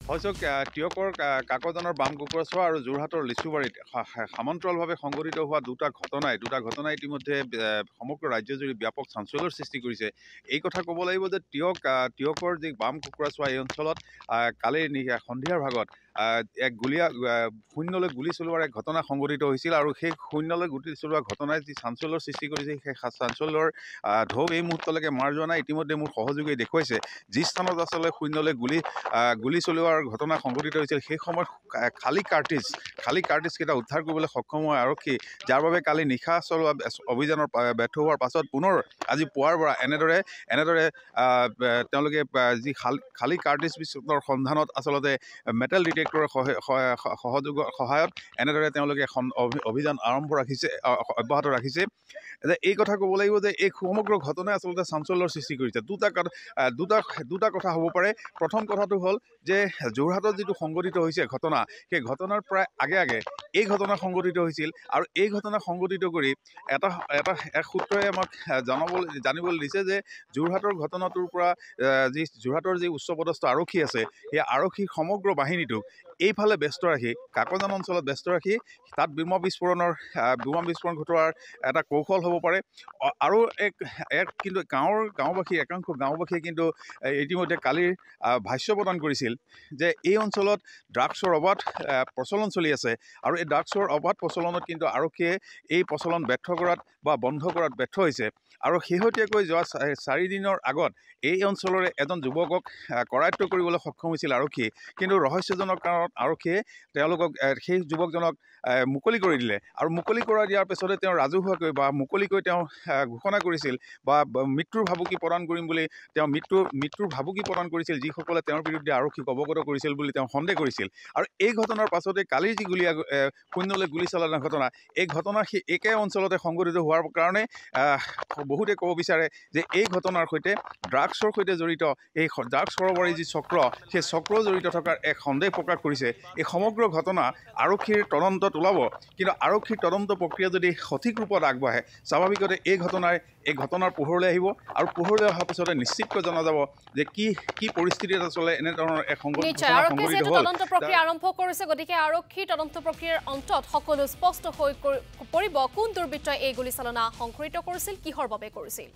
হয়চক টিয়কৰ কাকজানৰ বাম কুকুৰাচোৱা আৰু যোৰহাটৰ লিচুবাৰীত সমান্তৰালভাৱে সংঘটিত হোৱা দুটা ঘটনাই ইতিমধ্যে সমগ্ৰ ৰাজ্যজুৰি ব্যাপক চাঞ্চল্যৰ সৃষ্টি কৰিছে। এই কথা ক'ব লাগিব যে টিয়কৰ যি বাম কুকুৰাচোৱা এই অঞ্চলত কালি সন্ধিয়াৰ ভাগত এক শূন্যলৈ গুলী চলোৱাৰ এক ঘটনা সংঘটিত হৈছিল আৰু সেই শূন্যলৈ গুলী চলোৱা ঘটনাই যি চাঞ্চল্যৰ সৃষ্টি কৰিছে সেই চাঞ্চল্যৰ ঢৌ এই মুহূৰ্তলৈকে মাৰ যোৱা নাই। ইতিমধ্যে মোৰ সহযোগীয়ে দেখুৱাইছে যি স্থানত আচলতে শূন্যলৈ গুলী চলোৱাৰ ঘটনা সংঘটিত হৈছিল সেই সময়ত খালী কাৰ্টিজ কেইটা উদ্ধাৰ কৰিবলৈ সক্ষম হয় আৰক্ষী, যাৰ বাবে কালি নিশা চলোৱা অভিযানৰ ব্যৰ্থ হোৱাৰ পাছত পুনৰ আজি পুৱাৰ পৰা এনেদৰে তেওঁলোকে যি খালী কাৰ্টিজ বিস্ফোৰণৰ সন্ধানত আচলতে মেটেল ডিটেক্টৰৰ সহায়ত এনেদৰে তেওঁলোকে এখন অভিযান অব্যাহত ৰাখিছে। যে এই কথা ক'ব লাগিব যে এই সমগ্ৰ ঘটনাই আচলতে চাঞ্চল্যৰ সৃষ্টি কৰিছে। দুটা কথা হ'ব পাৰে। প্ৰথম কথাটো হ'ল যে যোৰহাটত যিটো সংঘটিত হৈছে ঘটনা, সেই ঘটনাৰ প্ৰায় আগে এই ঘটনা সংঘটিত হৈছিল আৰু এই ঘটনা সংঘটিত কৰি এক সূত্ৰই আমাক জানিবলৈ দিছে যে যোৰহাটৰ ঘটনাটোৰ পৰা যোৰহাটৰ যি উচ্চপদস্থ আৰক্ষী আছে সেই আৰক্ষীৰ সমগ্ৰ বাহিনীটোক এইফালে ব্যস্ত ৰাখি কাকজান অঞ্চলত ব্যস্ত ৰাখি তাত বোমা বিস্ফোৰণ ঘটোৱাৰ এটা কৌশল হ'ব পাৰে। আৰু কিন্তু একাংশ গাঁওবাসীয়ে কিন্তু ইতিমধ্যে কালিৰ ভাষ্য প্ৰদান কৰিছিল যে এই অঞ্চলত ড্ৰাগছৰ অবাধ প্ৰচলন চলি আছে আৰু এই ড্ৰাগছৰ অবাধ প্ৰচলনত কিন্তু আৰক্ষীয়ে এই প্ৰচলন বন্ধ কৰাত ব্যৰ্থ হৈছে। আৰু শেহতীয়াকৈ যোৱা 4 দিনৰ আগত এই অঞ্চলৰে এজন যুৱকক কৰায়ত্ব কৰিবলৈ সক্ষম হৈছিল আৰক্ষী, কিন্তু ৰহস্যজনক কাৰণত আৰক্ষীয়ে তেওঁলোকক সেই যুৱকজনক মুকলি কৰি দিলে আৰু মুকলি কৰা দিয়াৰ পিছতে তেওঁ ৰাজহুৱাকৈ বা মুকলিকৈ তেওঁ ঘোষণা কৰিছিল বা মৃত্যুৰ ভাবুকি প্ৰদান কৰিম বুলি তেওঁ মৃত্যুৰ ভাবুকি প্ৰদান কৰিছিল, যিসকলে তেওঁৰ বিৰুদ্ধে আৰক্ষীক অৱগত কৰিছিল বুলি তেওঁ সন্দেহ কৰিছিল। আৰু এই ঘটনাৰ পাছতে কালিৰ যি শূন্যলৈ গুলী চলাৰ ঘটনা, এই ঘটনা সেই একে অঞ্চলতে সংঘটিত হোৱাৰ কাৰণে বহুতে ক'ব বিচাৰে যে এই ঘটনাৰ সৈতে ড্ৰাগছৰ সৈতে জড়িত এই ড্ৰাগছ সৰবৰাহী যি চক্ৰ, সেই চক্ৰ জড়িত থকাৰ এক সন্দেহ প্ৰকাশ কৰিছে। এই সমগ্ৰ ঘটনা আৰক্ষীৰ তদন্তত ওলাব, কিন্তু আৰক্ষীৰ তদন্ত প্ৰক্ৰিয়া যদি সঠিক ৰূপত আগবাঢ়ে স্বাভাৱিকতে এই ঘটনাৰ পোহৰলৈ আহিব আৰু পোহৰলৈ অহাৰ পিছতে নিশ্চিতকৈ জনা যাব যে কি পৰিস্থিতিত আচলতে এনেধৰণৰ এক তদন্ত প্ৰক্ৰিয়া আৰম্ভ কৰিছে। গতিকে আৰক্ষীৰ তদন্ত প্ৰক্ৰিয়াৰ অন্তত সকলো স্পষ্ট হৈ পৰিব কোন দুৰ্বৃত্তই এই গুলীচালনা সংঘটিত কৰিছিল, কিহৰ বাবে কৰিছিল।